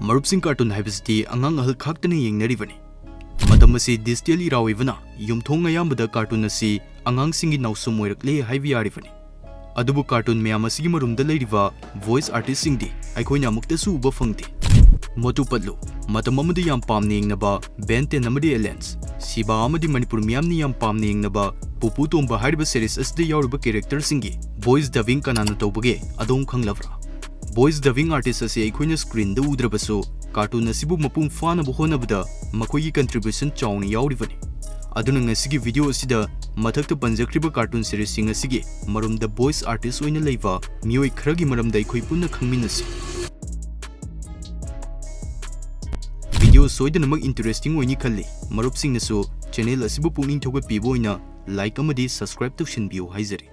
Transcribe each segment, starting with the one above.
Marupsing cartoon haibisdi angang ahal khaktana yengnaribani. Matam asi digital era oibana yumthong ayambada cartoon asi angang singi nausum oirakle haibi yaribani. Adubu cartoon meyam asigi marumda leiriba voice artist singdi aikoina amuktasu uba fangdi. Motu Patlu matam amadi yam pamna yengnaba Ben 10 amadi aliens Shiva amadi Manipur miyamni yam pamna yengnaba Pupu Tomba hariba series asida yauriba character singi voice dubbing kanana tawbage adom khanglavra. Voice dubbing artist ase aikoina screen da udrabasu cartoon asibu mapung fana bu honabada makoigi contribution chawna yauribani. Aduna ngasigi video asida mathakta panjakriba cartoon series sing asigi marumda voice artist oina leiba mioi khragi maramda aikoi punna khangminasi. Video soidanamak interesting oini khalli marupsing nasu channel asibu pungning thoga pibo oina like amadi subscribe tawshinbiu haizari.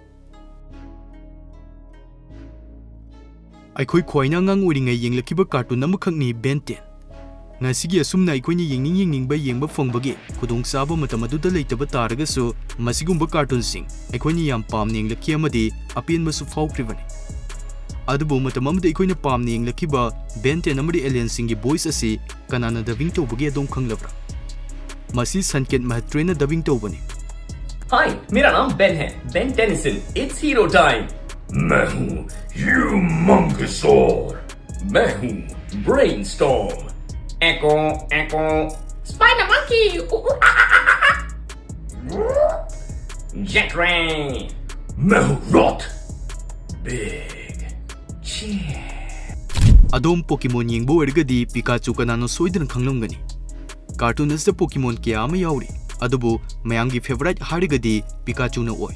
Aikoi khoina ngang oringai yenglakiba cartoon amakhakni Ben 10 ngasigi asumna aikoini yengning yengba fongbage khudong saba matam aduda leitaba taragasu masigumba cartoon sing aikoini yam pamna yenglaki amadi apenbasu fawkribani. Adubu matam amada aikoina pamna yenglakiba Ben 10 amadi alien singi voice asi kanana dubbing tawbage adom khanglabra. Masi sanket mahatrena dubbing tawbani. Hi, मेरा नाम Ben है. Ben Tennyson. It's hero time. मैं हूँ ह्यूमंगसोर. मैं हूँ brainstorm. Echo, echo. Spider monkey. Jet ray. मैं हूँ rot. Big. Adom Pokemon yengbo ergadi Pikachu kanano soidana khanglamgani. Cartoon asda Pokemon kya ama yauri. Adubu mayangi favorite harigadi Pikachu na oi.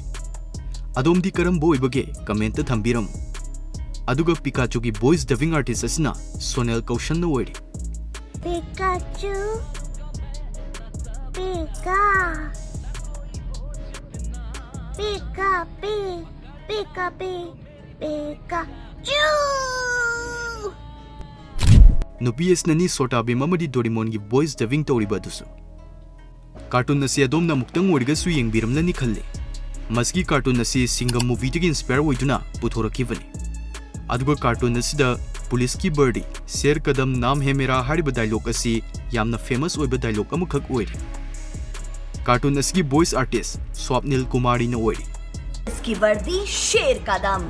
Adom di karambo oibage comment ta thambiram. Aduga Pikachu ki voice dubbing artist asina Sonal Kaushan na oiri. Pikachu, Pika, Pika, Pika, Pikachu. Nupies nani sota be mamadi Doraemon ki voice dubbing toriba dusu. Cartoon nasi adom na muktang origa su yengbiram lani khalle. Maski cartoon nasi Singam movie tagi inspire oiduna puthorakibani. Aduga cartoon nasi da Police ki birdie Sher Kadam naam hai mera hariba dialogue asi yamna famous oiba dialogue amakhak oiri. Cartoon nasi ki voice artist Swapnil Kumari na oiri. इसकी वर्दी शेर कदम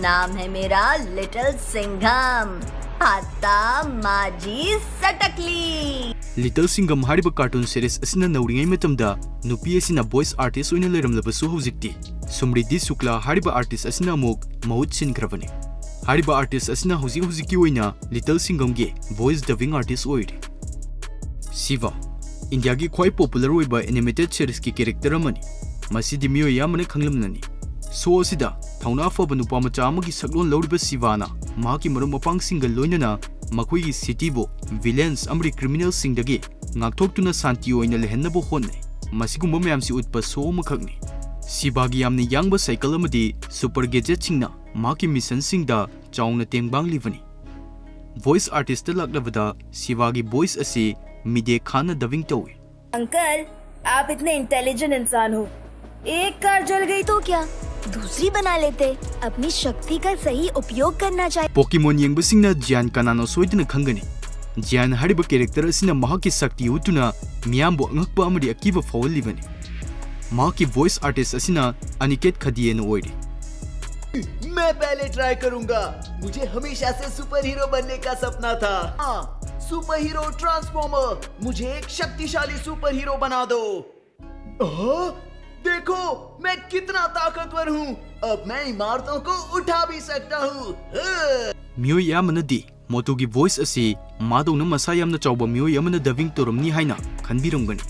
नाम है मेरा little Singham आता माजी सटकली. Little Singam hariba cartoon series asina nauringai matamda nupi asina voice artist oina leiramlabasu hojikti Sumriti Sukla hariba artist asina amuk mahut sinkrabani. Hariba artist asina hojiki oina Little Singam ge voice dubbing artist oiri. Shiva India gi khwai popular oiba animated series ki character amani. Masidi miyoi yamane khanglamnani. So asida thauna faba nupa macha amagi saklon lauriba Shivana mahaki marum mapang singal loinana makhoi gi city bo villains amri criminals singdagi ngakthokuna santi oina lehennabu honnai. Masigumba mayamsi utpa so makhakni. Shiva gi yamni yangba cycle amadi super gadget singna mahaki mission singda chauna tengbang livani. Voice artist laklabada Shiva gi voice asi Mide Khan dubbing tawi. Uncle आप इतने intelligent इंसान हो, एक car जल गई तो क्या दूसरी बना लेते. अपनी शक्ति का सही उपयोग करना चाहिए. Pokemon yengbasingna Jian kanano soidana khangani. Jian hariba character asina mahaki sakti utuna miyambo angakpa amadi akiba fawalibani. Mahaki voice artist asina Aniket Khadiye na oiri. मैं पहले ट्राई करूंगा. मुझे हमेशा से सुपर हीरो बनने का सपना था. Super hero transformer. मुझे एक शक्तिशाली सुपर हीरो बना दो. देखो मैं कितना ताकतवर हूँ. अब मैं इमारतों को उठा भी सकता हूँ. Miyoi yamanadi Motu gi voice asi madona masa yamna chawba miyoi amana dubbing toramni haina khanbiramgani.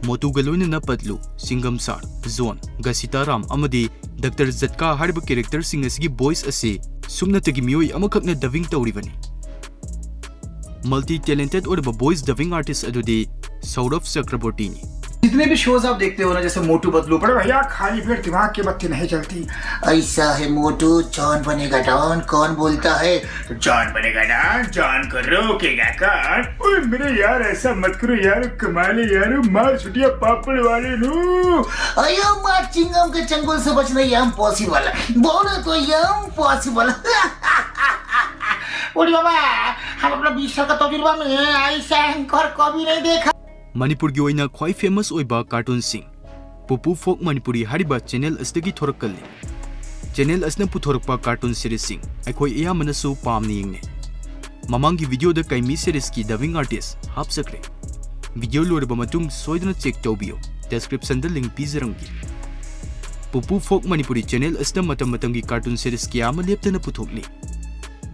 Motu galoina na Patlu Singam Sar Zone Gasitaram amadi Dr. Zatka hariba character sing asigi voice asi sumna tagi miyoi amakhakna dubbing tawribani. Multi talented oriba voice dubbing artist adudi Saurav Chakraborty ni. जितने भी shows आप देखते हो ना जैसे मोटू पतलू पर भैया खाली पेट दिमाग की बत्ती नहीं चलती. ऐसा है मोटू जॉन बनेगा डॉन. कौन बोलता है जॉन बनेगा डॉन. जॉन को रोकेगा कौन. ओए मेरे यार ऐसा मत करो यार. कमाले यार मार छुटिया पापड़ वाले नु. अयो मार चिंगम के चंगुल से बचना ये इम्पॉसिबल है. बोलो तो ये इम्पॉसिबल. ओरे बाबा हम अपना विश्व का तो बिरवा में ऐसा एंकर कभी नहीं देखा मणिपुर की ओइना ख्वाई फेमस ओइबा कार्टून सिंग पुपु फोक मणिपुरी हारिबा चैनल असदगी थोरकल्ली चैनल असना पुथोरकपा कार्टून सीरीज सिंग अखोई अयामनसु पामनी यंगने ममांगी वीडियो द काइमी सीरीज की डबिंग आर्टिस्ट हापसक्रे वीडियो लोरबा मतुंग सोइदना चेक तौबियो डिस्क्रिप्शन द लिंक पीजरंगी पुपु फोक मणिपुरी चैनल असना मतम मतंगी कार्टून सीरीज की आम लेप्तना पुथोकली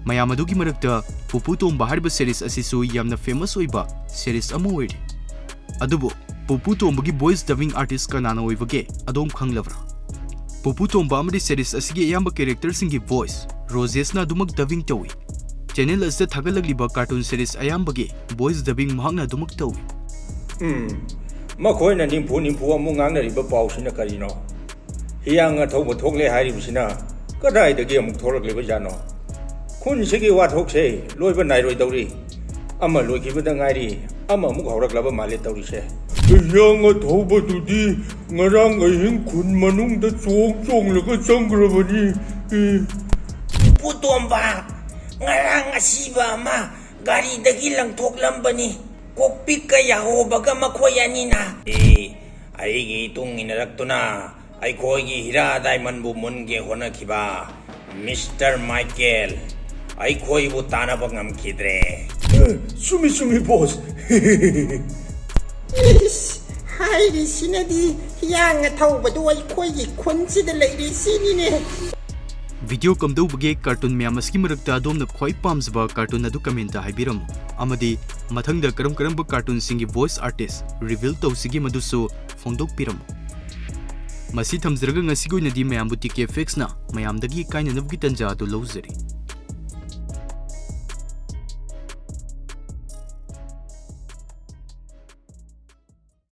मयाम अदुगी मरक्ता पुपु तोंबा हारिबा सीरीज असिसु यामना फेमस ओइबा सीरीज अमा ओइरि अदुबो पुपु तोंबगी वॉइस डबिंग आर्टिस्ट कनाना ओइबगे अदोम खंगलबरा पुपु तोंबा अमरी सीरीज असिगे याम कैरेक्टर सिंगी वॉइस रोजेसना अदुमक डबिंग तौई चैनल असदा थागलगलिबा कार्टून सीरीज अयामबगे वॉइस डबिंग महंगना अदुमक तौई मखोइना निम्फु अमु ngangnariba pausina karino hiyanga thauba thokle hairibsina kadaidagi amuk thorakleba jano khun sigi wa thokse loiba nairoi dawri ama loikibada ngairi ama amuk horaklaba male tawri se hiyanga thauba tudi ngarang ahin khun manungda chong laga changrabani Pupu Tomba ngarang Shiva ma gari dagi lang thoklambani kokpik ka yahobaga makhoyanina aigi tung inaraktuna aikoigi hira diamond bu munge hona kiba Mr. Michael aikoi bu tanaba ngamkidre sumi boss hairi sinadi yang thauba du aikoi khonsi de leiri sinine video कमदौबगे cartoon म्यामस की मरक्ता अदोमना ख्वाई पामजबा cartoon अदु comment हाइबिरम अमदी मथंगदा करम cartoon सिंगी voice artist reveal तौसिगी मदुसु फोंदोकपिरम मसी थमजरगा ngasigoinadi mayambu tike fix na mayamdagi kainanabgi tanja adu lawzari